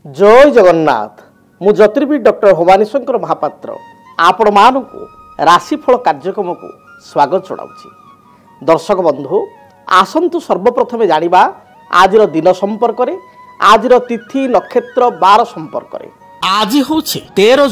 जय जगन्नाथ मु ज्योतिर्विद डॉक्टर भवानीशंकर महापात्र आपण मानू राशिफल कार्यक्रम को स्वागत जनाऊँगी। दर्शक बंधु आसतु सर्वप्रथमे जानिबा आजिर दिन संपर्क में आजिर तिथि नक्षत्र बार संपर्क में। आज हूँ 13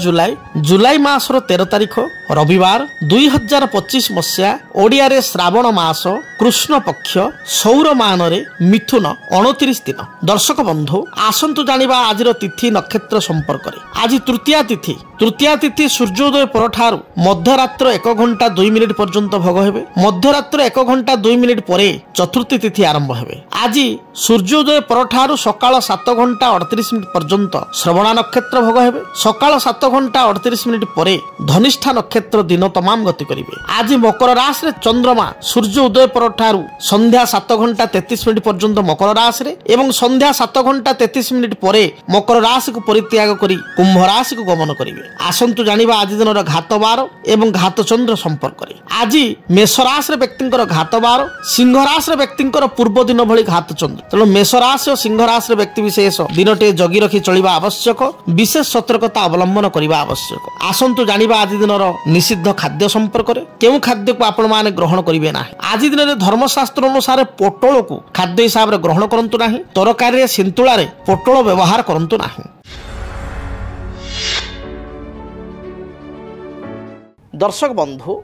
जुलाई मासर 13 तारिख रविवार 2025 मसीहा ओडिया रे श्रावण मास कृष्ण पक्ष सौर मान रे मिथुन 29 दिन। दर्शक बंधु आसंतु जानिबा आजिर तिथि नक्षत्र संपर्क में। आज तृतीया तिथि सूर्योदय परठारु मध्यरात्र 1 घंटा 2 मिनिट पर्यंत भोग हेबे। मध्यरात्र 1 घंटा 2 मिनिट परे चतुर्थी तिथि आरंभ हेबे। आज सूर्योदय परठारु सकाळ 7 घंटा 38 मिनिट पर्यंत श्रवणा नक्षत्र भोग हेबे। सकाळ 7 घंटा 38 मिनिट परे धनिष्ठा नक्षत्र दिन तमाम गति करिवे। आज मकर राशि रे चंद्रमा सूर्य उदय परठारु संध्या 7 घंटा 33 मिनिट पर्यंत मकर राशि रे एवं संध्या 7 घंटा 33 मिनिट परे मकर राशि को परित्याग करी कुंभ राशि को गमन करिवे। आसंतु जानिबा आज दिन घात बार एवं घात चंद्र संपर्क में। आज मेष राशि व्यक्ति घात बार सिंह राशि व्यक्ति पूर्व दिन भली घात चंद्र। तेणु मेष राशि और सिंह राशि व्यक्ति विशेष दिनटे जगी रखी चलिबा आवश्यक, विशेष सतर्कता अवलंबन करबा आवश्यक। आसंतु जानिबा आज दिन निषिद्ध खाद्य संपर्क में। केउ खाद्य को आपण माने ग्रहण करिवे ना। आज दिन धर्मशास्त्र अनुसार पोटल को खाद्य हिसाब से ग्रहण करंतु नाही। तरकारी सिंतुला रे पोटल व्यवहार करंतु नाही। दर्शक बंधु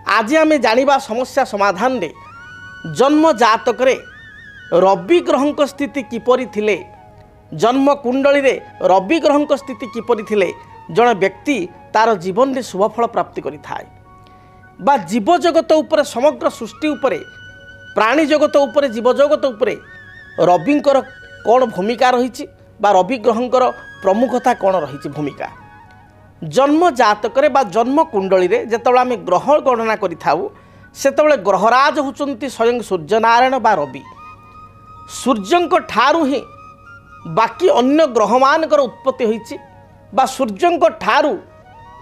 आज आम जानिबा समस्या समाधान रे जन्म जातक रे रवि ग्रह स्थिति किपरि थिले, जन्म कुंडली रे रवि ग्रह स्थिति किपरि थिले जड़े व्यक्ति तार जीवन रे शुभफल प्राप्ति करि थाए बा जीव जगत उपरे समग्र सृष्टि उपरे प्राणी जगत उपरे जीव जगत उपरे रविंकर कौन भूमिका रही बा रवि ग्रहंकर प्रमुखता कौन रही भूमिका। जन्म जातक बा जन्म कुंडली रे जेतबेले आमे ग्रह गणना करि थाउ सेतबेले ग्रहराज होचंती स्वयं सूर्यनारायण बा रवि। सूर्यंक ठारू ही बाकी अन्य ग्रह मानकर उत्पत्ति होईची बा सूर्यंक ठारू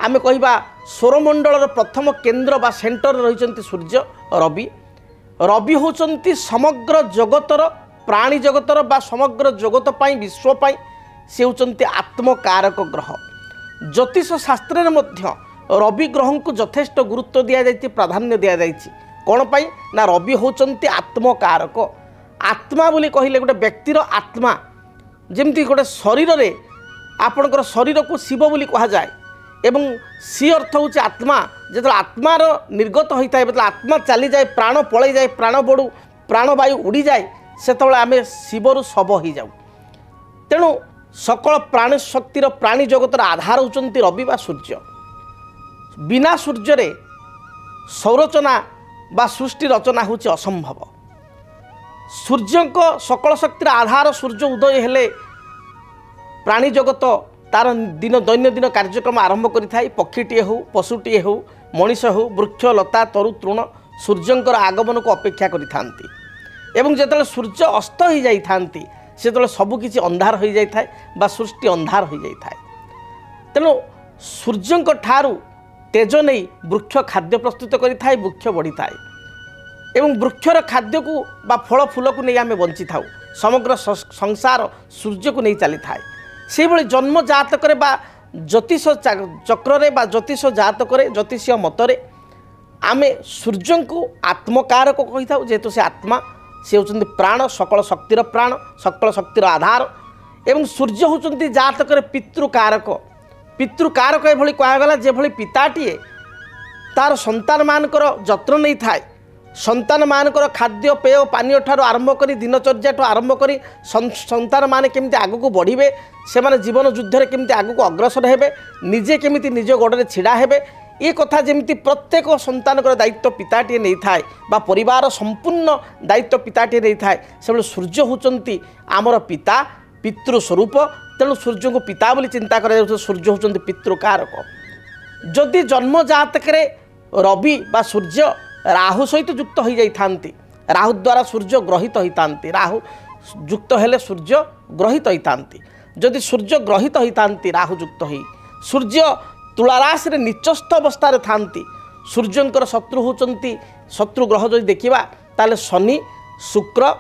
आमे कहिबा सौरमंडल प्रथम केंद्र बा सेंटर रहिचंती सूर्य रवि। रवि होचंती समग्र जगतर प्राणी जगतर बा समग्र जगत पाई विश्व पाई से होचंती आत्मकारक ग्रह। ज्योतिष शास्त्र मध्य रवि ग्रह को यथेष्ट गुरुत्व दि जाइए, प्राधान्य दि जाइए। कौन पाई ना रवि होचंती आत्मकारक। आत्मा बोली कहले गोटे व्यक्तिर आत्मा जेमती गोटे शरीर रे आपणकर शरीर को शिव बोली कहा जाए एवं सी अर्थ होची आत्मा। जो आत्मार निर्गत होता है मतलब आत्मा चली जाए, प्राण पलि जाए, प्राण बड़ू प्राणवायु उड़ी जाए, से आम शिवर शव हो जाऊ। तेणु सकल प्राणी शक्तिर प्राणी जगतर आधार होचंती रवि बा सूर्य। बिना सूर्य रे संरचना बा सृष्टि रचना होची असंभव। सूर्यंक सकल शक्तिर आधार सूर्य उदय हेले प्राणी जगत तार दिन दैनंदिन कार्यक्रम आरंभ करिथाय। पक्षीटीए हो, पशुटीए हो, मनीष हो, वृक्ष लता तरु तृण सूर्यंकर आगमन को अपेक्षा करिथांती एवं जेतले सूर्य अस्त हो जाइथांती से सबकिछि अंधार हो जाए बा सृष्टि अंधार हो जाए। तेणु सूर्यंक ठारू तेज नहीं वृक्ष खाद्य प्रस्तुत करिथाय, वृक्ष बढ़ी थाए एवं वृक्षर खाद्य को बा फल फूल को नहीं आम बंची थाउ। समग्र संसार सूर्य को नहीं चली थाए। से भली जन्म जातक बा ज्योतिष चक्र बा ज्योतिष जातक ज्योतिषीय मतरे आमे सूर्य को आत्मकारक कही था। जेहेतु से आत्मा से होचंती प्राण, सकल शक्तिर प्राण, सकल शक्तिर आधार एवं सूर्य होचंती जातक पितृकारक। पितृकारक एभली कहगला जे भली पिताटीए तार संतान मानकर जत्न नहीं थाए, संतान मानकर खाद्य पेय पानीय ठार आरंभ करी दिनचर्या ठू आरंभ करी संतान माने केमिति आगु बढ़िबे, से माने जीवन युद्ध रे केमिति आगु अग्रसर हेबे, निजे केमिति निज गोड़े छिड़ा हेबे, ये कथा जमी प्रत्येक संतान दायित्व पिताटीए नहीं थाए बा परिवार संपूर्ण दायित्व पिताटीए नहीं थाए। से सूर्य होचंती आमर पिता पितृस्वरूप। तेणु सूर्य को पिता बोली चिंता कर सूर्य होचंती पितृकारक। जदि जन्म जातक रवि बा सूर्य राहु सहित युक्त हो जाती, राहु द्वारा सूर्य ग्रहित होता, राहु युक्त हेले सूर्य ग्रहित होता। जदि सूर्य ग्रहित होता राहु युक्त हो सूर्य तुला राशि रे निचस्थ अवस्था थांती। सूर्यंकर शत्रु होचंती शत्रु ग्रह जदि देखा ताले शनि शुक्र।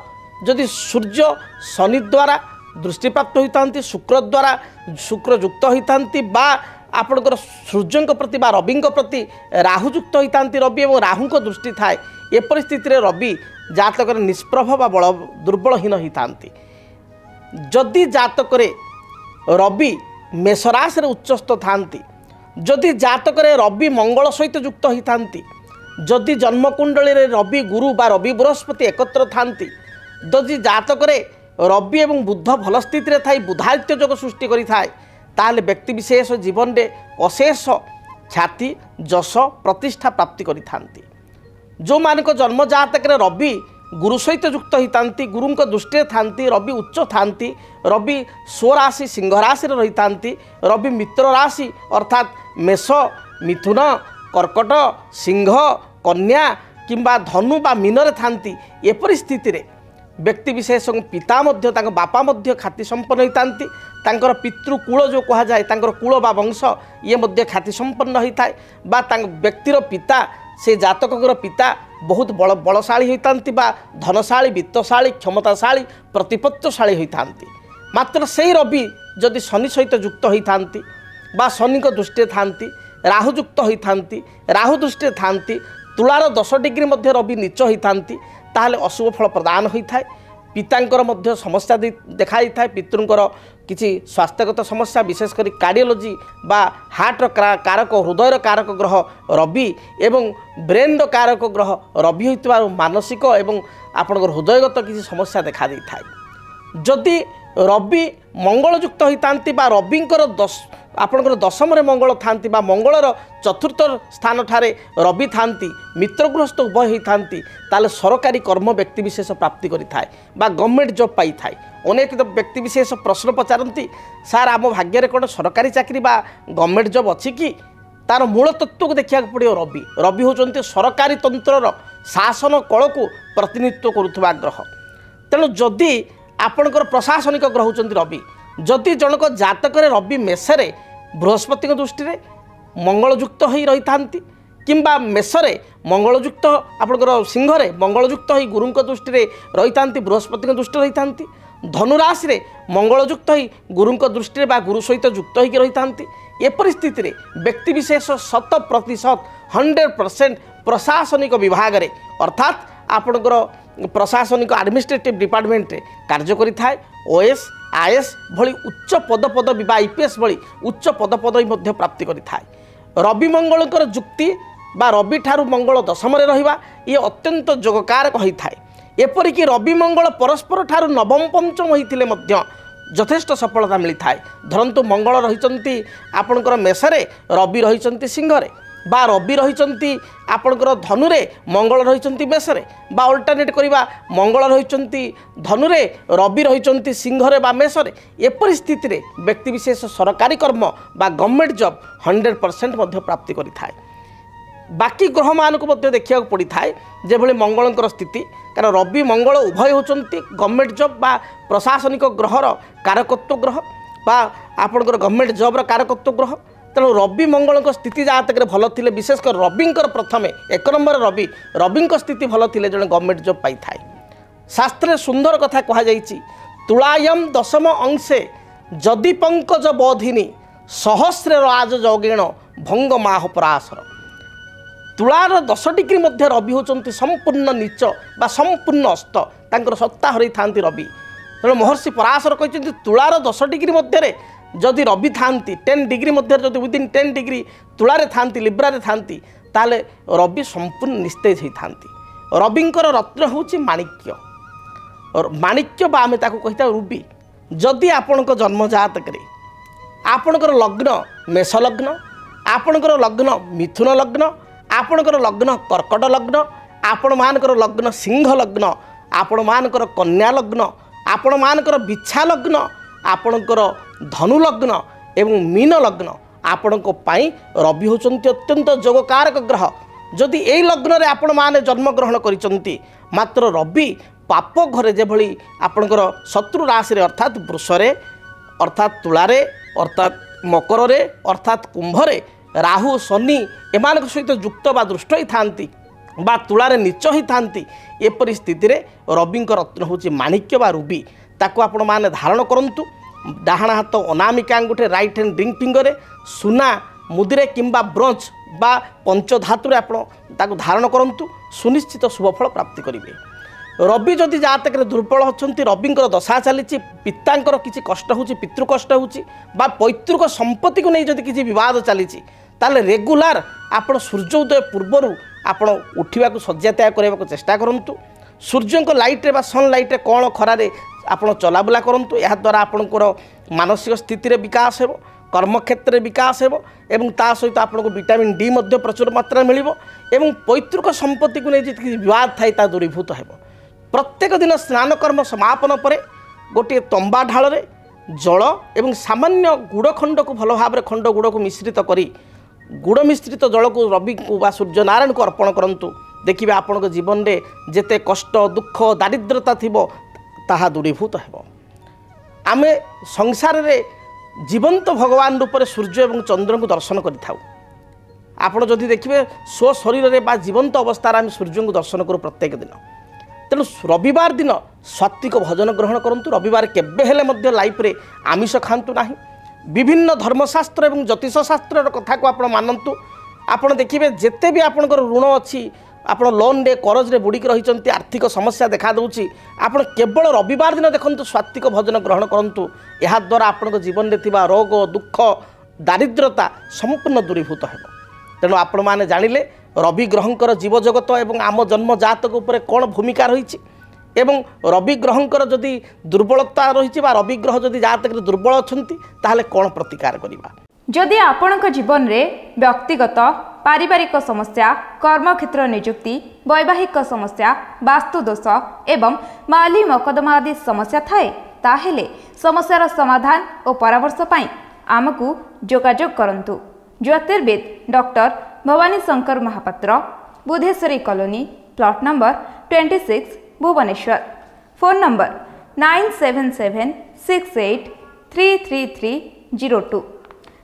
जदि सूर्य शनि द्वारा दृष्टिप्राप्त होता शुक्र द्वारा शुक्र युक्त होता बा आपणकर सूर्य प्रति बा रवि प्रति राहु युक्त होता रवि और राहु दृष्टि थाए ए परिस्थिति रे रवि जातक निष्प्रभ बा बल दुर्बलहीन होता जदि जातक रवि मेषराशि उच्चस्थ थांती जदि जातक रवि मंगल सहित युक्त होता जदि जन्मकुंडली रवि गुरु बा रवि बृहस्पति एकत्र थांती जदि जातक रवि एवं बुध भल स्थित थाई बुधादित्य योग सृष्टि करिथाए ताले व्यक्ति विशेष जीवन में अशेष ख्याति जश प्रतिष्ठा प्राप्ति करिथांती जो मानक जन्म जातक रवि गुरु सहित युक्त होता गुरु दृष्टि थांती रवि उच्च थांती रवि स्वराशि सिंह राशि रही थांती रवि मित्र राशि अर्थात मेष मिथुन कर्कट सिंह कन्या किंबा धनु बा मीन थांती एपरि स्थिति रे व्यक्ति विशेष पिता मध्य तांको बापा मध्य ख्याति संपन्न होता तांकर पितृकूल जो कहा जाए तांकर कूल बा वंश ये मध्य ख्याति संपन्न होता है बा व्यक्तिर पिता से जातकर पिता बहुत बलशाली होता बा धनशाली वित्तशाली क्षमताशाली प्रतिपत्तशाली होता मात्र से रवि जदि शनि सहित युक्त होता बा शनि दृष्टि थांती राहु युक्त होता राहु दृष्टि थांती तुलार 10 डिग्री मध्य रवि नीच होता ताहले अशुभ फल प्रदान होता है पितांकर मध्य समस्या देखाई था पितृंकर किसी स्वास्थ्यगत समस्या विशेषकर कार्डियोलोजी बा हार्टर कारक हृदयर कारक ग्रह रवि एवं ब्रेन कारक ग्रह रवि होता मानसिक एवं आपणकर हृदयगत किसी समस्या देखा दी थाए जदि रवि मंगल युक्त होता बा रविंकर आपणकर दशम मंगल थांती बा मंगलर चतुर्थ स्थान ठारे रवि थांती मित्रगृहस्थ उभय होता ताले सरकारी कर्म व्यक्ति विशेष प्राप्ति करि थाए बा गवर्नमेंट जॉब पाई थाए अनेक व्यक्ति विशेष प्रश्न पचारती सार आम भाग्य कौन सरकारी चाकरी बा गवर्नमेंट जॉब अच्छी कि तार मूल तत्व को देखा पड़ो रवि रवि होचंती सरकारी तंत्रर शासन कल को प्रतिनिधित्व करुवा ग्रह तेणु जदि आपणकर प्रशासनिक ग्रह होचंती रवि जदि जनक जातक रवि मेषरे बृहस्पति दृष्टि मंगल युक्त हो रही था किंबा मेषरे मंगल युक्त आपणकर सिंहरे मंगल युक्त हो गुरु दृष्टि रही था बृहस्पति दृष्टि रही था धनुराशि रे मंगल युक्त हो गुरु दृष्टि बा गुरु सहित युक्त हो रही था ए परिस्थिति रे व्यक्ति विशेष 100% 100% प्रशासनिक विभाग रे अर्थात आपणकर प्रशासनिक एडमिनिस्ट्रेटिव डिपार्टमेंट रे कार्य करि थाए ओएस आईएएस भली उच्च पद बा आईपीएस भली उच्च पदवी मध्य प्राप्ति करि थाए रवि मंगलकर जुक्ति बा रवि ठारू मंगल दशम रे रहिबा ये अत्यंत जोगकारक होता है एपरिक रवि मंगल परस्पर ठारू नवम पंचम होइतिले मध्य यथेष्ट सफलता मिलता है धरतु मंगल रही आपणकर मेषरे रवि रही सिंहरे बा रवि रही आपणकर धनुरे मंगल रही मेषरे बा अल्टरनेट करवा मंगल रही धनुरे रवि रही सिंहरे बा मेषरे एपरि स्थिति रे व्यक्ति विशेष सरकारी कर्म बा गवर्नमेंट जॉब 100% मध्य प्राप्ति करिथाए बाकी ग्रह मान को देखा पड़ी थाए जेभली मंगलंकर स्थिति कारण रवि मंगल उभय होचंती गवर्नमेंट जॉब बा प्रशासनिक ग्रहर कारकत्व ग्रह बा आपणकर गवर्नमेंट जॉब कारकत्व ग्रह तेणु रवि मंगल स्थिति जहाँ तक भल थे विशेषकर रविंकर प्रथमे 1 नंबर रवि स्थिति भल थे जड़े गवर्नमेंट जॉब पाई थाए शास्त्रे सुंदर कथा कहुई तुलायम दशम अंशे जदि पंकज बोधिनी सहस्रे राज जौगेण भंग माह पराशर तुलार 10 डिग्री मध्य रवि होचंती संपूर्ण नीच बा संपूर्ण अस्त तांकर सत्ता हरई थांती रवि तेणु महर्षि पराशर कहते तुलार 10 डिग्री मध्य जदि रवि थांती 10 डिग्री मध्य जदि विदिन 10 डिग्री तुलारे थांती लिब्रारे थांती ताले रवि संपूर्ण निस्तेज होई थांती रविंकर रत्न होची माणिक्य माणिक्य बा आमे ताको कहिता रुबी जदि आपणक जन्म जातक रे आपणकर लग्न मेष लग्न आपणकर लग्न मिथुन लग्न आपणकर लग्न कर्कट लग्न आपण मानकर लग्न सिंह लग्न आपण मानकर कन्या लग्न आपण मानकर बिछा लग्न आपणकर धनु लग्न एवं मीन लग्न आपणक पाई रवि होचंती अत्यंत जोगकारक ग्रह जदि एई लग्न रे आपण माने जन्म ग्रहण करिसंती मात्र रवि पाप घरे जेभली आपणकर शत्रु राशि रे अर्थात वृषरे अर्थात तुलारे अर्थात मकरे अर्थात कुंभरे राहु शनि एमान सहित युक्त बा दृष्ट ही थांती बा तुलारे नीच ही थांती एपरि स्थिति रे रविंकर रत्न होची माणिक्य बा रुबी ताकू आपण माने धारण करंतु। डाहाण हाथ अनामिका अंगुठे राइट हैंड रिंग फिंगर सुना मुदिरे किंबा ब्रोंज बा पंचधातु आपण ताकू धारण करंतु सुनिश्चित शुभफल प्राप्ति करेंगे। रवि जदि जातक दुर्बल अच्छा रविंकर दशा चली पितांकर किसी कष्ट हो पितृ कष्ट हो पैतृक संपत्ति को नहीं जदि किसी विवाद चली ताले रेगुलार आपण सूर्योदय पूर्वर आपण उठा शज्या त्याग करने को चेष्टा करूँ। सूर्य लाइट्रे बा सनलाइट कौन खरारे आपण चलाबुला करूँ। या द्वारा आपणकर मानसिक स्थिति विकास हो कर्मक्षेत्र विकास हो एवं ता सहित आपको विटामिन डी प्रचुर मात्रा मिल एवं पैतृक संपत्ति को नहीं विवाद थाई दूरीभूत हो। प्रत्येक दिन स्नान कर्म समापन पर गोटे तंबा ढाल जल एवं सामान्य गुड़ खंड को भल भाव खंड गुड़ को मिश्रित करी गुड़ मिश्रित जल को रवि को बा सूर्य नारायण को अर्पण करंतु। देखिए आपण जीवन में जेते कष्ट दुख दारिद्रता थिबो ताहा दूरीभूत हो। आमे संसार रे जीवंत भगवान रूप में सूर्य एवं चंद्र को दर्शन करिथाउ। आपण जदि देखिए स्व शरीर रे बा जीवंत अवस्था आम सूर्य को दर्शन करूँ प्रत्येक दिन। तेणु रविवार दिन सात्विक भोजन ग्रहण करंतु। रविवार केबे हेले मध्य लाइफ रे आमिष खांतु नाही। विभिन्न धर्मशास्त्र एवं ज्योतिष शास्त्र कथा को आपण मानंतु। आपण देखिए जेते भी आपणकर ऋण अच्छी आपण लोन रे करज रे बुड़िक रही आर्थिक समस्या देखा दूची आपण केवल रविवार दिन देखंतु सात्विक भोजन ग्रहण करंतु। या द्वारा आपण जीवन में थिबा रोग दुख दारिद्रता संपूर्ण दूरीभूत हो। तेणु आपण माने जानिले रवि ग्रहंकर जीव जगत एवं आम जन्म जातक उपर कौन भूमिका रही एवं रवि ग्रहंकर जदि दुर्बलता रही रवि ग्रह जदि जातक दुर्बल अच्छी ताहले कौन प्रतिकार करिबा। जदि आपणक जीवन में व्यक्तिगत पारिवारिक समस्या कर्मक्षेत्र नियुक्ति वैवाहिक समस्या वास्तुदोष एवं माली मकदमा आदि समस्या थाए ताहेले समस्यार समाधान और परामर्श पाई आमकु जोगाजोग करंतु। ज्योतिर्विद doctor Bhabani Shankar Mahapatra Budheswari colony plot number 26 Bhubaneswar. Phone number 9776833302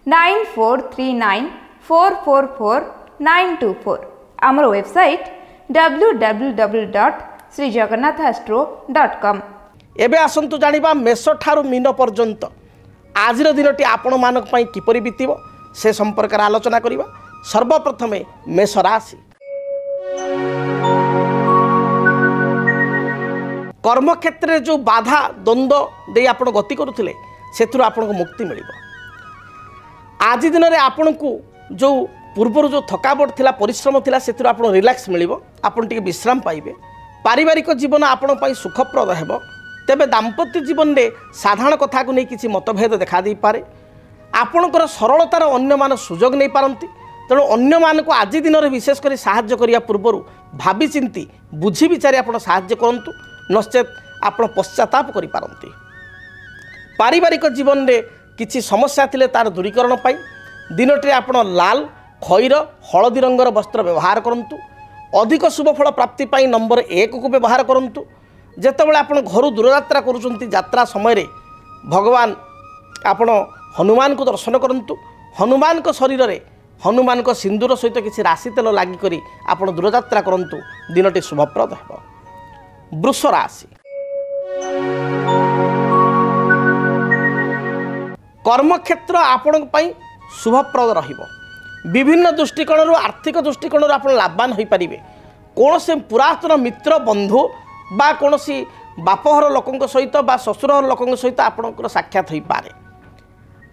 9439444924। आमर वेबसाइट www.srijagannathastro.com। एबे आसंतु जानिबा मेष ठारू मीन पर्यंत आजिर दिनटी आपण मानक पई किपरि बीतिबो से संपर्क आलोचना करिबा। सर्वप्रथमे मेष राशि। कर्मक्षेत्र जो बाधा द्वंद्व दे आपण गति करुथिले सेथुर आपण को मुक्ति मिलिबो। आज दिन में आपण को जो पूर्वर जो थकावट थिला परिश्रम थिला सेथुर आपण रिलैक्स मिलिबो आपण टिके विश्राम पाइबे। पारिवारिक जीवन आपण पई सुखप्रद हेबो। तेबे दाम्पत्य जीवन में साधारण कथा को नहीं किसी मतभेद देखा दे पारे। आपणकर सरलतार अन्य मान सुजोग नहीं पारती। तेणु अन्य मान को आज दिन में विशेषकर साहाय्य करिया पूर्वर भावी चिंती बुझी विचारी आपण साहाय्य करंतु नचेत आपण पश्चाताप करि पारंती। पारिवारिक जीवन में किसी समस्या थिले तार दूरीकरण पाई दिनटे आपण लाल खैर हलदी रंगर वस्त्र व्यवहार करंतु। अधिक शुभफल प्राप्ति पाई नंबर 1 को व्यवहार करंतु। जेतेबेले आपण घर दूरयात्रा करूछंती यात्रा समय रे भगवान आपण हनुमान को दर्शन करंतु। हनुमान को शरीर रे हनुमान को सिंदूर सहित किसी राशि तेल लागी करी आपण दूरयात्रा करंतु दिनटी शुभप्रद हेबो। वृष राशि। कर्मक्षेत्र आपण पई शुभप्रद रहिबो। विभिन्न दृष्टिकोण आर्थिक दृष्टिकोण आपण लाभवान होई परिबे। कोनोसे पुरातन मित्र बंधु बा कोनोसी बापहर लोकंक सहित बा ससुरहर लोकंक सहित आपणकर साक्षात होई पारे।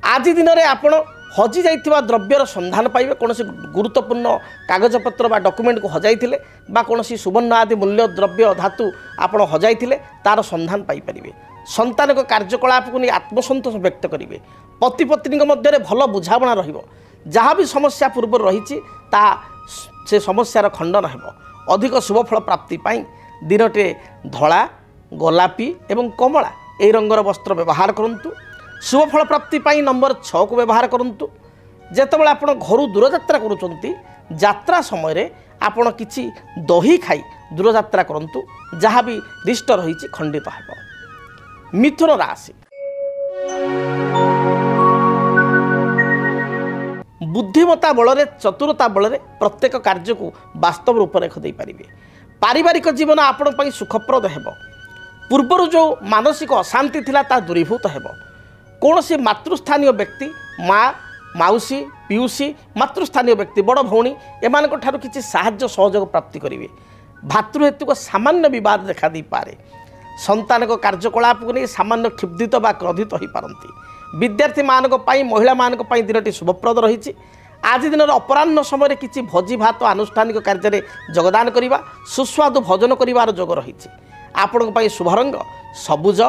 आज दिन में आपण हजि जाइथिबा द्रव्यर संधान पाइबे। कोनोसी गुरुत्वपूर्ण कागजपत्र बा डॉक्यूमेंट को हजाइथिले बा कोनोसी सुवर्ण आदि मूल्य द्रव्य धातु आपण हजाइथिले तार संधान पाई परिबे। संतान को कार्यकलाप को नहीं आत्मसंतोष व्यक्त करेंगे। पति पत्नी मध्य भल बुझाणा रहिबो। जहाँ भी समस्या पूर्व रही से समस्यार खंडन हेबो। अधिक शुभफल प्राप्ति पाई दिनटे धला गोलापी एवं कमला यही रंगर वस्त्र व्यवहार करंतु। शुभफल प्राप्ति पाई नंबर 6 को व्यवहार करंतु। जेतेबेले आपण घर दूरयात्रा करूचंती यात्रा समय रे आपण किछि दही खाई दूरयात्रा करंतु जहाँ भी रिष्ट रही खंडित हेबो। मिथुन राशि। बुद्धिमत्ता बल चतुरता बल प्रत्येक कार्य को वास्तव रूपरेख दे पारिबे। पारिवारिक जीवन आपण पई सुखप्रद हेबो। ପୂର୍ବରୁ ଯେଉଁ ମାନସିକ ଅଶାନ୍ତି ଥିଲା ତାହା ଦୂରୀଭୂତ ହେବ। କୌଣସି ମାତୃସ୍ଥାନୀୟ ବ୍ୟକ୍ତି ମା ମାଉସୀ ପିଉସୀ ମାତୃସ୍ଥାନୀୟ ବ୍ୟକ୍ତି ବଡ଼ ଭଉଣୀ ଏମାନଙ୍କ ଠାରୁ କିଛି ସାହାଯ୍ୟ ସହଯୋଗ ପ୍ରାପ୍ତି କରିବେ। ଭାତୃହେତୁକ ସାମାନ୍ୟ ବିବାଦ ଦେଖା ଦେଇପାରେ। ସନ୍ତାନଙ୍କ କାର୍ଯ୍ୟକଳାପକୁ ନେଇ ସାମାନ୍ୟ କ୍ଷୁବ୍ଧିତ ବା କ୍ରୋଧିତ ହୋଇପାରନ୍ତି। ବିଦ୍ୟାର୍ଥୀମାନଙ୍କ ପାଇଁ ମହିଳାମାନଙ୍କ ପାଇଁ ଦିନଟି ଶୁଭପ୍ରଦ ରହିଛି। ଆଜି ଦିନର ଅପରାହ୍ନ ସମୟରେ କିଛି ଭୋଜି ଭାତ ଆନୁଷ୍ଠାନିକ କାର୍ଯ୍ୟରେ ଯୋଗଦାନ କରିବା ସୁସ୍ୱାଦୁ ଭୋଜନ କରିବାର ଯୋଗ ରହିଛି। ଆପଣଙ୍କ ପାଇଁ ଶୁଭ ରଙ୍ଗ ସବୁଜ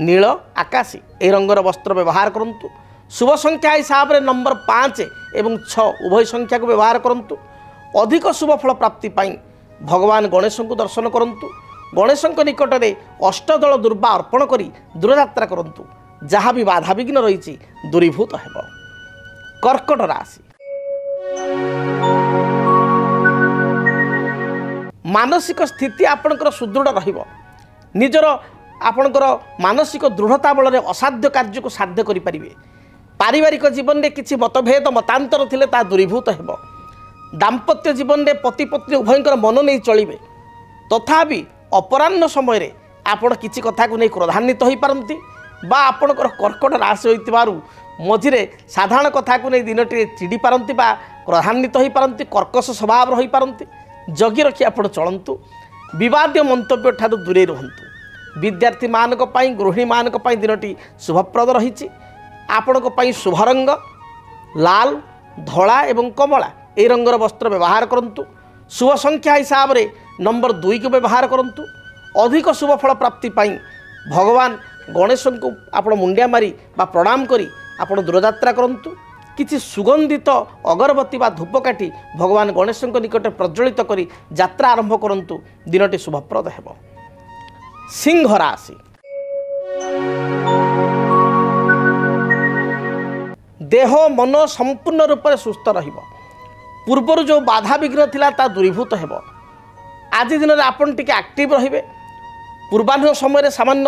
ନୀଳ ଆକାଶୀ ଏହି ରଙ୍ଗର ବସ୍ତ୍ର ବ୍ୟବହାର କରନ୍ତୁ। ଶୁଭ ସଂଖ୍ୟା ହିସାବରେ ନମ୍ବର 5 ଏବଂ 6 ଉଭୟ ସଂଖ୍ୟାକୁ ବ୍ୟବହାର କରନ୍ତୁ। ଅଧିକ ଶୁଭ ଫଳ ପ୍ରାପ୍ତି ପାଇଁ ଭଗବାନ ଗଣେଶଙ୍କୁ ଦର୍ଶନ କରନ୍ତୁ। ଗଣେଶଙ୍କ ନିକଟରେ ଅଷ୍ଟଦଳ ଦୁର୍ବା ଅର୍ପଣ କରି ଦୂରଯାତ୍ରା କରନ୍ତୁ। ଯାହା ବି ବାଧାବିଘ୍ନ ରହିଛି ଦୂରୀଭୂତ ହେବ। କର୍କଟ ରାଶି। ମାନସିକ ସ୍ଥିତି ଆପଣଙ୍କର ସୁଦୃଢ଼ ରହିବ। ନିଜର ଆପଣଙ୍କର ମାନସିକ ଦୃଢ଼ତା ବଳରେ ଅସାଧ୍ୟ କାର୍ଯ୍ୟକୁ ସାଧ୍ୟ କରିପାରିବେ। ପାରିବାରିକ ଜୀବନରେ କିଛି ମତଭେଦ ମତାନ୍ତର ଥିଲେ ତାହା ଦୂରୀଭୂତ ହେବ। ଦାମ୍ପତ୍ୟ ଜୀବନରେ ପତି ପତ୍ନୀ ଉଭୟଙ୍କର ମନ ନେଇ ଚଳିବେ। ତଥାପି ଅପରାହ୍ନ ସମୟରେ ଆପଣ କିଛି କଥାକୁ ନେଇ କ୍ରୋଧାନ୍ୱିତ ହୋଇପାରନ୍ତି ବା ଆପଣଙ୍କର କର୍କଟ ରାଶି ହୋଇଥିବାରୁ ମଝିରେ ସାଧାରଣ କଥାକୁ ନେଇ ଦିନଟିରେ ଚିଡ଼ି ପାରନ୍ତି ବା କ୍ରୋଧାନ୍ୱିତ ହୋଇପାରନ୍ତି। କର୍କଶ ସ୍ୱଭାବର ହୋଇପାରନ୍ତି। ଜଗି ରଖି ଆପଣ ଚଳନ୍ତୁ। ବିବାଦୀୟ ମନ୍ତବ୍ୟ ଠାରୁ ଦୂରେଇ ରୁହନ୍ତୁ। ବିଦ୍ୟାର୍ଥୀମାନଙ୍କ ପାଇଁ ଗୃହିଣୀମାନଙ୍କ ପାଇଁ ଦିନଟି ଶୁଭପ୍ରଦ ରହିଛି। ଆପଣଙ୍କ ପାଇଁ ଶୁଭ ରଙ୍ଗ ଲାଲ ଧଳା ଏବଂ କମଳା ଏହି ରଙ୍ଗର ବସ୍ତ୍ର ବ୍ୟବହାର କରନ୍ତୁ। ଶୁଭ ସଂଖ୍ୟା ହିସାବରେ ନମ୍ବର 2କୁ ବ୍ୟବହାର କରନ୍ତୁ। ଅଧିକ ଶୁଭ ଫଳ ପ୍ରାପ୍ତି ପାଇଁ ଭଗବାନ ଗଣେଶଙ୍କୁ ଆପଣ ମୁଣ୍ଡିଆ ମାରି ବା ପ୍ରଣାମ କରି ଆପଣ ଦୂରଯାତ୍ରା କରନ୍ତୁ। କିଛି ସୁଗନ୍ଧିତ ଅଗରବତୀ ବା ଧୂପକାଠି ଭଗବାନ ଗଣେଶଙ୍କ ନିକଟରେ ପ୍ରଜ୍ୱଳିତ କରି ଯାତ୍ରା ଆରମ୍ଭ କରନ୍ତୁ। ଦିନଟି ଶୁଭପ୍ରଦ ହେବ। ସିଂହ ରାଶି। ଦେହ ମନ ସମ୍ପୂର୍ଣ୍ଣ ରୂପରେ ସୁସ୍ଥ ରହିବ। ପୂର୍ବରୁ ଯେଉଁ ବାଧାବିଘ୍ନ ଥିଲା ତାହା ଦୂରୀଭୂତ ହେବ। ଆଜି ଦିନରେ ଆପଣ ଟିକେ ଆକ୍ଟିଭ ରହିବେ। ପୂର୍ବାହ୍ନ ସମୟରେ ସାମାନ୍ୟ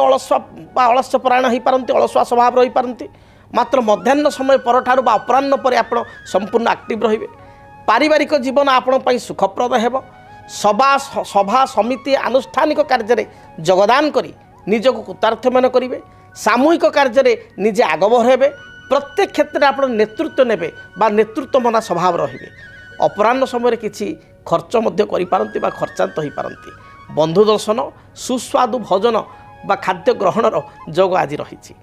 ଅଳସ୍ୟ ପରାୟଣ ହୋଇପାରନ୍ତି, ଅଳସୁଆ ସ୍ୱଭାବ ରହିପାରନ୍ତି। ମାତ୍ର ମଧ୍ୟାହ୍ନ ସମୟ ପରଠାରୁ ବା ଅପରାହ୍ନ ପରେ ଆପଣ ସମ୍ପୂର୍ଣ୍ଣ ଆକ୍ଟିଭ ରହିବେ। ପାରିବାରିକ ଜୀବନ ଆପଣଙ୍କ ପାଇଁ ସୁଖପ୍ରଦ ହେବ। ସଭା ସମିତି ଆନୁଷ୍ଠାନିକ କାର୍ଯ୍ୟରେ ଯୋଗଦାନ କରି ନିଜକୁ କୃତାର୍ଥ ମନେ କରିବେ। ସାମୂହିକ କାର୍ଯ୍ୟରେ ନିଜେ ଆଗଭର ହେବେ। ପ୍ରତ୍ୟେକ କ୍ଷେତ୍ରରେ ଆପଣ ନେତୃତ୍ୱ ନେବେ ବା ନେତୃତ୍ୱମନା ସ୍ୱଭାବ ରହିବେ। ଅପରାହ୍ନ ସମୟରେ କିଛି ଖର୍ଚ୍ଚ ମଧ୍ୟ କରିପାରନ୍ତି ବା ଖର୍ଚ୍ଚାନ୍ତ ହୋଇପାରନ୍ତି। ବନ୍ଧୁ ଦର୍ଶନ ସୁସ୍ୱାଦୁ ଭୋଜନ ବା ଖାଦ୍ୟ ଗ୍ରହଣର ଯୋଗ ଆଜି ରହିଛି।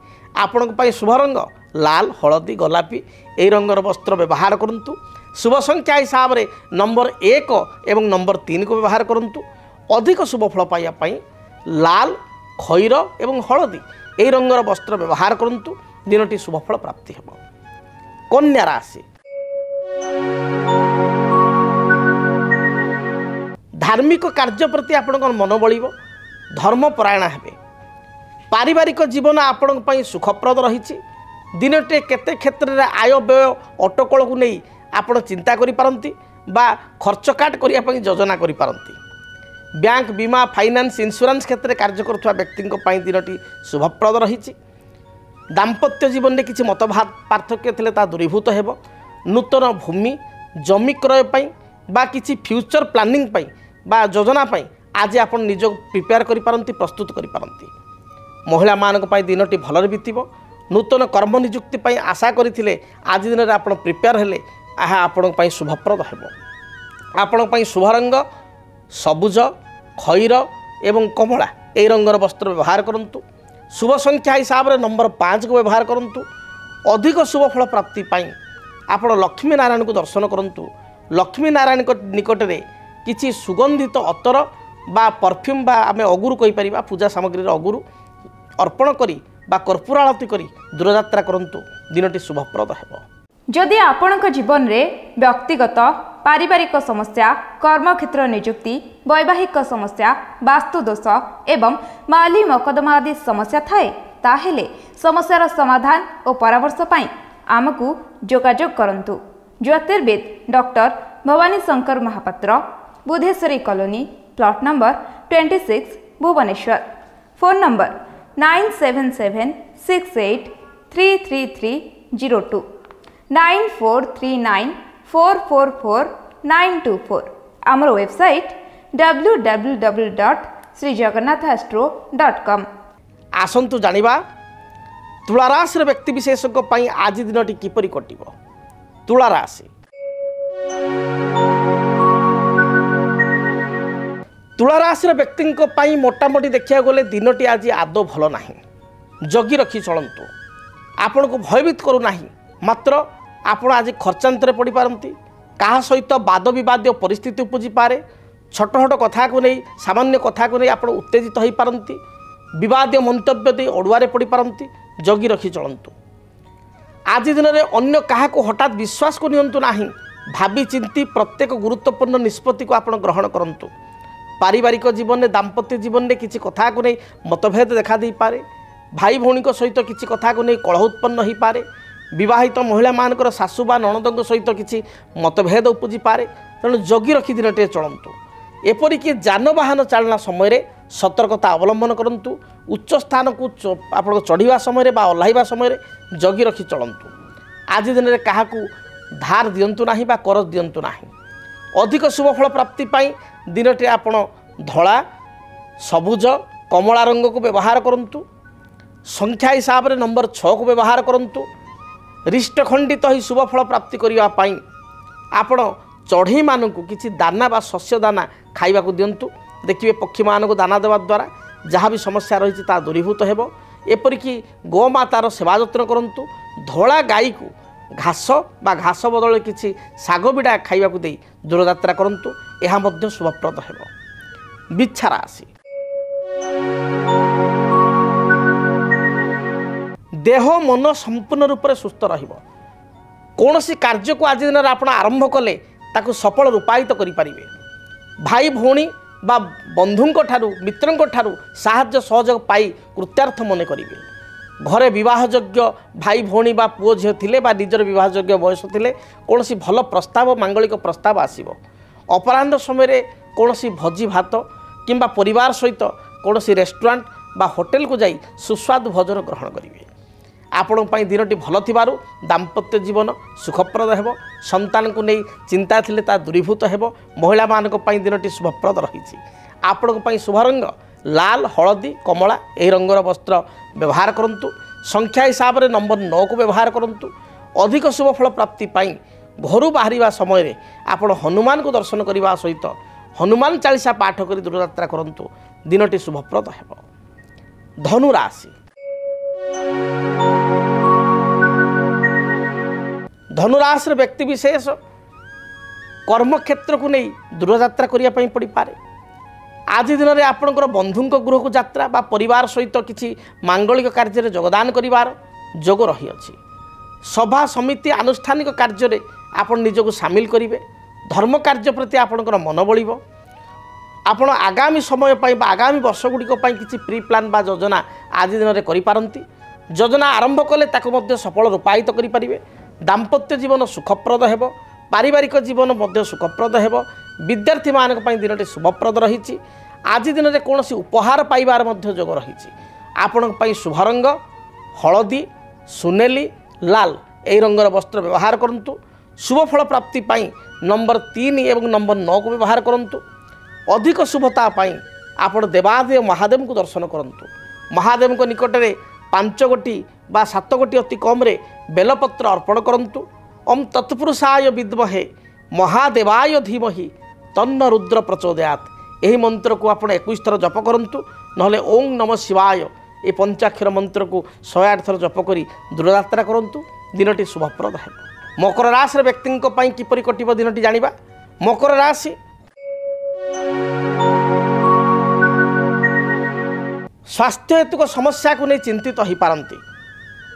ଆପଣଙ୍କ ପାଇଁ ଶୁଭ ରଙ୍ଗ ଲାଲ ହଳଦୀ ଗୋଲାପୀ ଏହି ରଙ୍ଗର ବସ୍ତ୍ର ବ୍ୟବହାର କରନ୍ତୁ। ଶୁଭ ସଂଖ୍ୟା ହିସାବରେ ନମ୍ବର 1 ଏବଂ ନମ୍ବର 3କୁ ବ୍ୟବହାର କରନ୍ତୁ। ଅଧିକ ଶୁଭ ଫଳ ପାଇବା ପାଇଁ ଲାଲ ଖଇର ଏବଂ ହଳଦୀ ଏହି ରଙ୍ଗର ବସ୍ତ୍ର ବ୍ୟବହାର କରନ୍ତୁ। ଦିନଟି ଶୁଭଫଳ ପ୍ରାପ୍ତି ହେବ। କନ୍ୟା ରାଶି। ଧାର୍ମିକ କାର୍ଯ୍ୟ ପ୍ରତି ଆପଣଙ୍କର ମନ ବଳିବ। ଧର୍ମପରାୟଣ ହେବେ। ପାରିବାରିକ ଜୀବନ ଆପଣଙ୍କ ପାଇଁ ସୁଖପ୍ରଦ ରହିଛି। ଦିନଟିରେ କେତେ କ୍ଷେତ୍ରରେ ଆୟ ବ୍ୟୟ ଅଟକଳକୁ ନେଇ ଆପଣ ଚିନ୍ତା କରିପାରନ୍ତି ବା ଖର୍ଚ୍ଚ କାଟ କରିବା ପାଇଁ ଯୋଜନା କରିପାରନ୍ତି। ବ୍ୟାଙ୍କ ବୀମା ଫାଇନାନ୍ସ ଇନ୍ସୁରାନ୍ସ କ୍ଷେତ୍ରରେ କାର୍ଯ୍ୟ କରୁଥିବା ବ୍ୟକ୍ତିଙ୍କ ପାଇଁ ଦିନଟି ଶୁଭପ୍ରଦ ରହିଛି। ଦାମ୍ପତ୍ୟ ଜୀବନରେ କିଛି ମତ ପାର୍ଥକ୍ୟ ଥିଲେ ତାହା ଦୂରୀଭୂତ ହେବ। ନୂତନ ଭୂମି ଜମି କ୍ରୟ ପାଇଁ ବା କିଛି ଫ୍ୟୁଚର ପ୍ଲାନିଂ ପାଇଁ ବା ଯୋଜନା ପାଇଁ ଆଜି ଆପଣ ନିଜକୁ ପ୍ରିପେୟାର କରିପାରନ୍ତି, ପ୍ରସ୍ତୁତ କରିପାରନ୍ତି। ମହିଳାମାନଙ୍କ ପାଇଁ ଦିନଟି ଭଲରେ ବିତିବ। ନୂତନ କର୍ମ ନିଯୁକ୍ତି ପାଇଁ ଆଶା କରିଥିଲେ ଆଜି ଦିନରେ ଆପଣ ପ୍ରିପେୟାର ହେଲେ ଏହା ଆପଣଙ୍କ ପାଇଁ ଶୁଭପ୍ରଦ ହେବ। ଆପଣଙ୍କ ପାଇଁ ଶୁଭ ରଙ୍ଗ ସବୁଜ ଖଇର ଏବଂ କମଳା ଏହି ରଙ୍ଗର ବସ୍ତ୍ର ବ୍ୟବହାର କରନ୍ତୁ। ଶୁଭ ସଂଖ୍ୟା ହିସାବରେ ନମ୍ବର 5କୁ ବ୍ୟବହାର କରନ୍ତୁ। ଅଧିକ ଶୁଭ ଫଳ ପ୍ରାପ୍ତି ପାଇଁ ଆପଣ ଲକ୍ଷ୍ମୀ ନାରାୟଣଙ୍କୁ ଦର୍ଶନ କରନ୍ତୁ। ଲକ୍ଷ୍ମୀ ନାରାୟଣଙ୍କ ନିକଟରେ କିଛି ସୁଗନ୍ଧିତ ଅତର ବା ପରଫ୍ୟୁମ୍ ବା ଆମେ ଅଗୁରୁ କହିପାରିବା ପୂଜା ସାମଗ୍ରୀର ଅଗୁରୁ ଅର୍ପଣ କରି ବା କର୍ପୂର ଆଳତି କରି ଦୂରଯାତ୍ରା କରନ୍ତୁ। ଦିନଟି ଶୁଭପ୍ରଦ ହେବ। ଯଦି ଆପଣଙ୍କ ଜୀବନରେ ବ୍ୟକ୍ତିଗତ ky ସମସ୍ୟା କର୍ମକ୍ଷେତ୍ର ନିଯୁକ୍ତି ବୈବାହିକ ସମସ୍ୟା ବାସ୍ତୁ ଦୋଷ ଏବଂ ମାଲି ମକଦ୍ଦମା ଆଦି ସମସ୍ୟା ଥାଏ ତାହେଲେ ସମସ୍ୟାର ସମାଧାନ ଓ ପରାମର୍ଶ ପାଇଁ ଆମକୁ ଯୋଗାଯୋଗ କରନ୍ତୁ। ଜ୍ୟୋତିର୍ବିଦ doctor Bhabani Shankar Mahapatra, Budheswari colony, plot number 26, Bhubaneswar. Phone number 9776833302 9439444924। ଆମର ୱେବସାଇଟ୍ www.jyotirbids.com। श्रीजगन्नाथास्ट्रो.com। आसंतु जानिबा तुला राशि व्यक्ति विशेष आज दिनटी किपरि कटिब। तुला राशि तुला राशि व्यक्ति मोटामोटी देखा गले दिनटी आज आदौ भल ना। जगी रखी चलतु। आपण को भयभीत करूना। मात्र आपण आज खर्चांतर पड़ पारती। क्या सहित वाद बद परिस्थिति उपजी पारे। छोट छोट कथा को नहीं सामान्य कथा को नहीं आप उत्तेजित हो पारती। विवाद मंतव्य दे अड़ुआरे पड़ पारती। जगी रखी चलतु। आज दिन में अन्य क्या हठात विश्वास को नियंतु ना। भावी चिंती प्रत्येक गुरुत्वपूर्ण निष्पत्ति को आप ग्रहण करूँ। पारिवारिक जीवन में दाम्पत्य जीवन में किसी कथा को नहीं मतभेद देखा दे पारे। भाई भौणी सहित किसी कथा को नहीं कलह उत्पन्न हो पारे। विवाहित महिला मानकर सासू बा नणद सहित किसी मतभेद उपजी पारे। तेणु जगी रखी दिनटे चलतु। एपरिक जानवाहन चालना समय सतर्कता अवलंबन करूँ। उच्च स्थान को आप चढ़ा समय ओह्लैवा समय जगी रखी चलतु। आज दिन में क्या धार दिंतु ना बा कर दिंतु ना। अधिक शुभफल प्राप्ति दिनटे आपण धला सबुज कमला रंग को व्यवहार करूँ। संख्या हिसाब से नंबर 6 को व्यवहार करूँ। रिष्टखंडित ही शुभफल प्राप्ति करने आपण चढ़ई मानू किसी दाना बा शस्य दाना खाइबा को दिंतु। देखिए पक्षी मान को दाना देवा द्वारा जहाँ भी समस्या रही दूरीभूत हो। एपरिक गोमातार सेवा जत्न करूँ। धला गाई को घास बा घास बदल किसी शाग बिड़ा खाइबा को दे दूरयात्रा करूँ। यह शुभप्रद हो। बिच्छा राशि देह मन संपूर्ण रूप से सुस्थ रहिबो। कौनसी कार्य को आज दिन में आप आरंभ कले ताकू सफल रूपायित करें। भाई भौणी बा बंधुंक ठारू मित्रंक ठारू साहाय्य सहयोग पाई कृत्यार्थ मन करेंगे। घरे विवाहयोग्य भाई भौणी बा पुओ झील थिले बा निजर विवाहयोग्य बयस थिले कौनसी भल प्रस्ताव मांगलिक प्रस्ताव आसीबो। अपराह्न समय कौनसी भोजी भात किंबा परिवार सहित कौनसी रेस्टोरेंट बा होटेल को जाई सुस्वादु भोजन ग्रहण करेंगे। आपण दिनटी भल थिबारु दाम्पत्य जीवन सुखप्रद हेबो। संतान को नहीं चिंता थिले ता दूरीभूत हेबो। महिला मानक दिनटी शुभप्रद रही। आपण शुभ रंग लाल हलदी कमला यह रंगर वस्त्र व्यवहार करूँ। संख्या हिसाब से नंबर 9 को व्यवहार करूँ। अधिक शुभफल प्राप्ति घर बाहर समय आपण हनुमान को दर्शन करने सहित हनुमान चालीसा पाठ कर दूरयात्रा करूँ। दिनटी शुभप्रद हेबो। धनु राशि धनुराशि व्यक्ति विशेष कर्मक्षेत्र को नहीं दूरयात्रा करने पड़ पारे। आज दिन में आपणकर बंधुं गृह को यात्रा बा परिवार सहित किसी मांगलिक कार्य योगदान करिवार जोग रही अछि। सभा समिति आनुष्ठानिक कार्य आप निजक सामिल करेंगे। धर्म कार्य प्रति आपणकर मन बढ़िबो। आपण आगामी समय आगामी वर्ष गुड़िक किसी प्री प्लान बा योजना आज दिन में करिपारंती। योजना आरंभ कले ताको मध्य सफल रूपायित करें। दाम्पत्य जीवन सुखप्रद हेबो। पारिवारिक जीवन मध्य सुखप्रद हेबो। विद्यार्थी मानक दिनटी शुभप्रद रही। आज दिन में कौन उपहार पाइबार मध्य जोग रही। आपण शुभ रंग हलदी सुनेली लाल यह रंगर वस्त्र व्यवहार करूँ। शुभफल प्राप्ति नंबर 3 एवं नंबर 9 को व्यवहार करूँ। अधिक शुभता आपण देवादेव महादेव को दर्शन करूँ। महादेव को निकट में 5 गोटी बा 7 गोटी अति कम रे बेलपत्र अर्पण करूँ। ओम तत्पुरुषाय विद्महे महादेवाय धीमहि तन्न रुद्र प्रचोदयात यही मंत्र को आप 21 थर जप करूँ। नहले ओम नमः शिवाय ये पंचाक्षर मंत्र को 108 थर जप करी दूरयात्रा करूँ। दिनटी शुभप्रद है। मकर राशि व्यक्ति किपरि कटिब दिनटी जानिबा। मकर राशि स्वास्थ्य हेतुक समस्या को नहीं चिंतित हो पारती।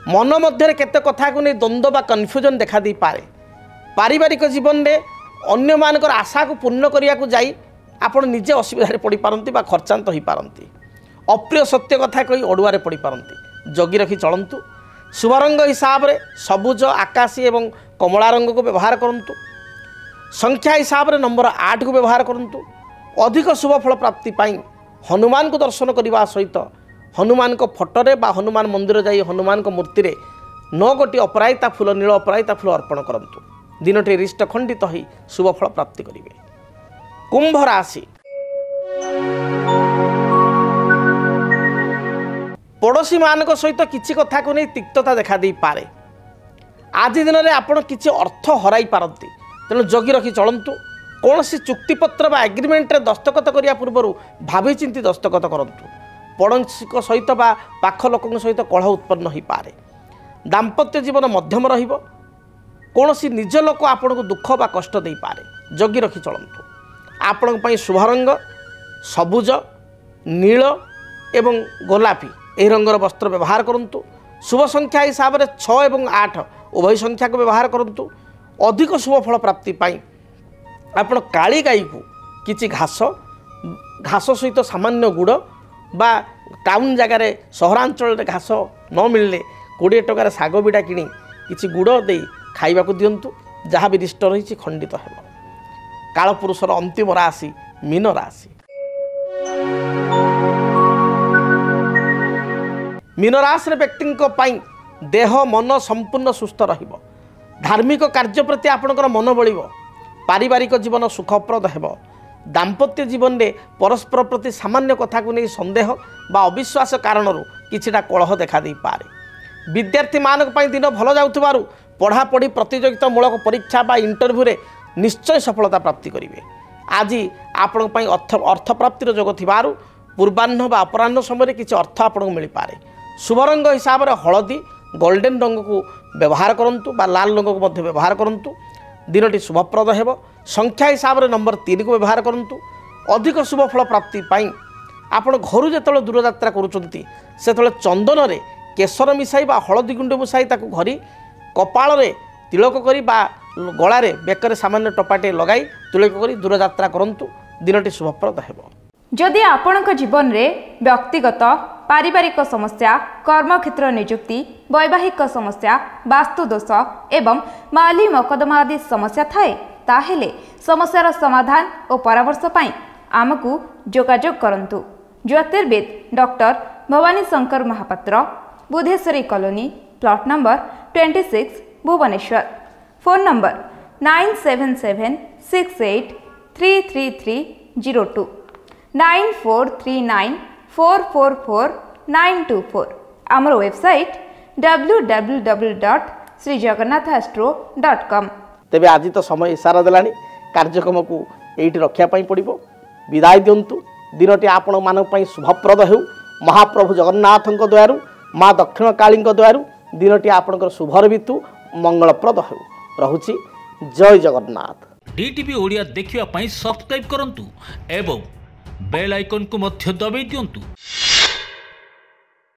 मन मध्य केते कथा को नहीं द्वंद्व बा कन्फ्यूजन देखा दी पारे। पारिवारिक जीवन में अन्य मानकर आशा को पूर्ण करिया को जाई आपण निजे असुविधा पड़ पारती बा खर्चांत हो पारती। अप्रिय सत्य कथा कही अड़ुआरे पड़ पारती। जगी रखी चलतु। शुभ रंग हिसाब से सबुज आकाशी एवं कमला रंग को व्यवहार करूँ। संख्या हिसाब से नंबर 8 को व्यवहार करूँ। अधिक शुभफल प्राप्ति हनुमान को दर्शन करने सहित हनुमान को फोटोरे बा हनुमान मंदिर जाई हनुमान को मूर्ति रे 9 गोटी अपराजिता फूल नील अपराजिता फूल अर्पण करंतु। दिनटी रिष्ट खंडित ही शुभफल प्राप्ति करेंगे। कुंभ राशि पड़ोशी मान सहित किसी कथा को नहीं तिक्तता देखा दे पारे। आज दिन में आपण किसी अर्थ हराई पारती, तेणु जगी रखी चलतु। कौन सी चुक्तिपत्र बा एग्रीमेंट दस्तखत करने पूर्व भावी चिंती दस्तखत करूँ। पड़ोशी सहित बा पाख लोक सहित कलह उत्पन्न हो पारे। दाम्पत्य जीवन मध्यम रहिबो। कौन सी निज लोक आपन को दुख बा कष्ट दे पारे, जगी रखी चलतु। आपण पई शुभ रंग सबुज, नील एवं गोलापी यह रंगर वस्त्र व्यवहार करूँ। शुभ संख्या हिसाब से 6 और 8 उभय संख्या को व्यवहार करूँ। अधिक शुभ फल प्राप्ति पाई आपण काली गाई को किसी घास सहित सामान्य गुड़ बा टाउन जगार सहरांचल घास न मिलले 20 टकर शाग बिड़ा किणी किसी गुड़ दे खाइबा को दियंतु। जहाँ भी रिष्ट रही खंडित हो। कालपुरुषर अंतिम राशि मीन राशि। मीन राशि व्यक्ति देह मन संपूर्ण सुस्थ रहिबो। धार्मिक कार्य प्रति आपणकर मन बलिबो। पारिवारिक जीवन सुखप्रद हेबो। दाम्पत्य जीवन में परस्पर प्रति सामान्य कथा को नहीं संदेह बा अविश्वास कारण किछिटा कलह देखा दे पारे। विद्यार्थी मानक पई दिन भल जाउथबारु पढ़ापढ़ी प्रतियोगितामूलक परीक्षा बा इंटरव्यू रे निश्चय सफलता प्राप्ति करेंगे। आज आपण पई अर्थ प्राप्तिर जोग थिबारु पूर्वाह्न बा अपराह्न समय किसी अर्थ आपको मिल पारे। शुभ रंग हिसाब से हलदी गोल्डन रंग को व्यवहार करंतु बा लाल रंग को मध्य व्यवहार करंतु। दिनटी शुभप्रद हेबो। संख्या हिसाब से नंबर 3 को व्यवहार करंतु। अधिक शुभ फल प्राप्ति पाई आपण घर जो दूर यात्रा करुचंती सेतले चंदन रे केसर मिसाई बा हलदी गुंड मिसाई ताकू घरी कपाल रे तिलक करी बा गलारे बेकरे सामान्य टपाटे लगाई तिलक करी दूर यात्रा करंतु। दिनटी शुभप्रद हेबो। जदि आपणक जीवन रे व्यक्तिगत पारिवारिक समस्या, कर्मक्षेत्र नियुक्ति, वैवाहिक समस्या, वास्तु दोष एवं माली मकदमा आदि समस्या थाए ताहेले समस्यार समाधान और परामर्श पाई आमकु जोगाजोग करंतु। ज्योतिर्विद doctor Bhabani Shankar Mahapatra, Budheswari colony, plot number 26, Bhubaneswar. Phone number 9776833302 9439444924। आमर वेबसाइट www.srijagannathastro.com। तेबे आज तो समय इशारा देलानी कार्यक्रम को एठी रखिया पई पड़िबो। विदाय दियंतु। दिनटी आपण मानक पई शुभप्रद हेउ। महाप्रभु जगन्नाथଙ୍କ द्वारा माँ दक्षिण कालीଙ୍କ द्वारा दिनटी आपणकर शुभर बितु मंगलप्रद हेउ। रहुछि जय जगन्नाथ। डीटीवी ओडिया देखिवा पई सब्सक्राइब करंतु एवं बेल आइकन को मध्य दबाई दियंतु।